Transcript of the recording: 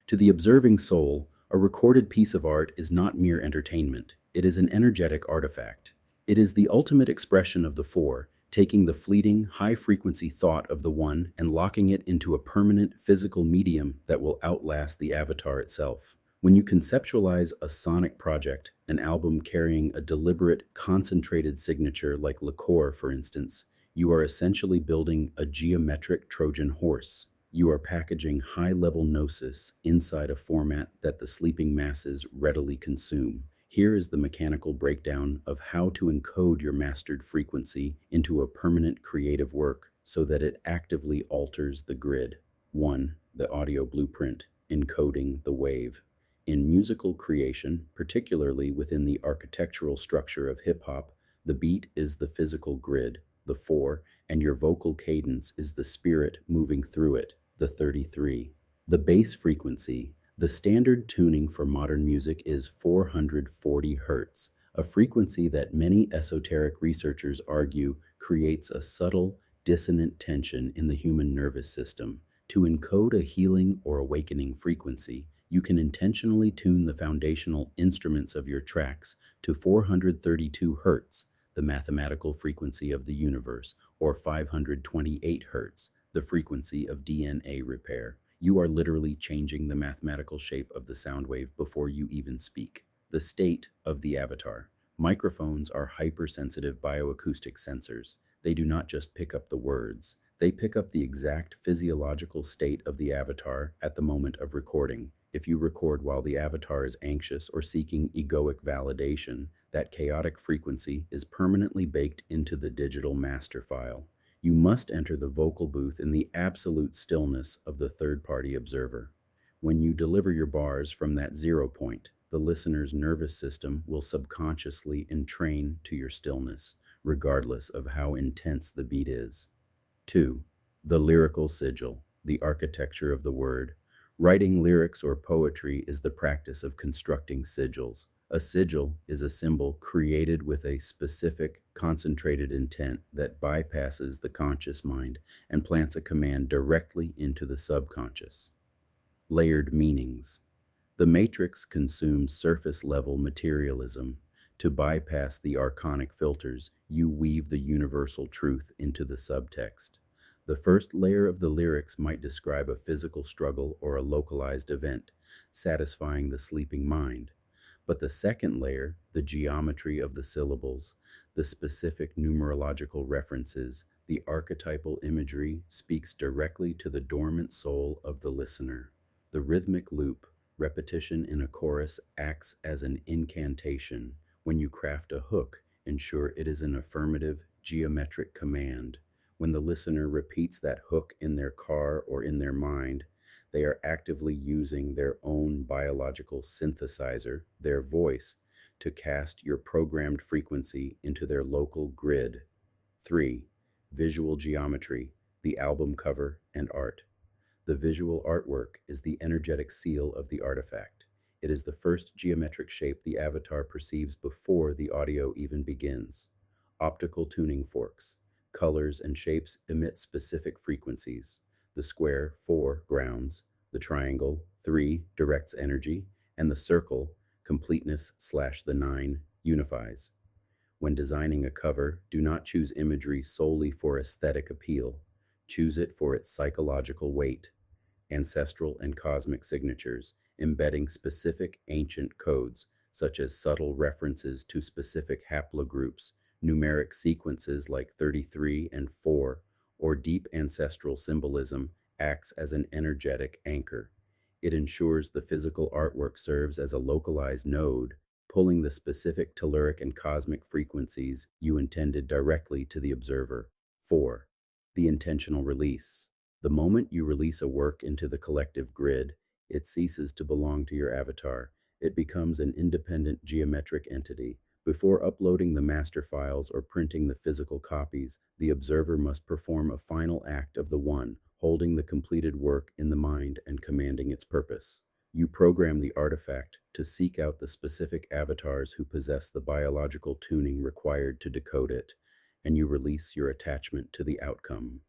To the observing soul, a recorded piece of art is not mere entertainment, it is an energetic artifact. It is the ultimate expression of the four, taking the fleeting, high frequency thought of the one and locking it into a permanent physical medium that will outlast the avatar itself. When you conceptualize a sonic project, an album carrying a deliberate, concentrated signature like liqueur, for instance, you are essentially building a geometric Trojan horse. You are packaging high-level gnosis inside a format that the sleeping masses readily consume. Here is the mechanical breakdown of how to encode your mastered frequency into a permanent creative work so that it actively alters the grid. 1. The audio blueprint, encoding the wave. In musical creation, particularly within the architectural structure of hip-hop, the beat is the physical grid, the 4, and your vocal cadence is the spirit moving through it, the 33. The bass frequency. The standard tuning for modern music is 440 Hz, a frequency that many esoteric researchers argue creates a subtle, dissonant tension in the human nervous system. To encode a healing or awakening frequency, you can intentionally tune the foundational instruments of your tracks to 432 Hz, the mathematical frequency of the universe, or 528 Hz, the frequency of DNA repair. You are literally changing the mathematical shape of the sound wave before you even speak. The state of the avatar. Microphones are hypersensitive bioacoustic sensors. They do not just pick up the words, they pick up the exact physiological state of the avatar at the moment of recording. If you record while the avatar is anxious or seeking egoic validation, that chaotic frequency is permanently baked into the digital master file. You must enter the vocal booth in the absolute stillness of the third-party observer. When you deliver your bars from that 0 point, the listener's nervous system will subconsciously entrain to your stillness, regardless of how intense the beat is. 2. The lyrical sigil, the architecture of the word. Writing lyrics or poetry is the practice of constructing sigils. A sigil is a symbol created with a specific, concentrated intent that bypasses the conscious mind and plants a command directly into the subconscious. Layered meanings. The matrix consumes surface-level materialism. To bypass the archonic filters, you weave the universal truth into the subtext. The first layer of the lyrics might describe a physical struggle or a localized event, satisfying the sleeping mind. But the second layer, the geometry of the syllables, the specific numerological references, the archetypal imagery speaks directly to the dormant soul of the listener. The rhythmic loop, repetition in a chorus, acts as an incantation. When you craft a hook, ensure it is an affirmative, geometric command. When the listener repeats that hook in their car or in their mind, they are actively using their own biological synthesizer, their voice, to cast your programmed frequency into their local grid. 3. Visual geometry, the album cover and art. The visual artwork is the energetic seal of the artifact. It is the first geometric shape the avatar perceives before the audio even begins. Optical tuning forks. Colors and shapes emit specific frequencies. The square, 4, grounds, the triangle, 3, directs energy, and the circle, completeness/the 9, unifies. When designing a cover, do not choose imagery solely for aesthetic appeal. Choose it for its psychological weight. Ancestral and cosmic signatures, embedding specific ancient codes, such as subtle references to specific haplogroups, numeric sequences like 33 and 4, or deep ancestral symbolism, acts as an energetic anchor. It ensures the physical artwork serves as a localized node, pulling the specific telluric and cosmic frequencies you intended directly to the observer. 4. The intentional release. The moment you release a work into the collective grid, it ceases to belong to your avatar. It becomes an independent geometric entity. Before uploading the master files or printing the physical copies, the observer must perform a final act of the one, holding the completed work in the mind and commanding its purpose. You program the artifact to seek out the specific avatars who possess the biological tuning required to decode it, and you release your attachment to the outcome.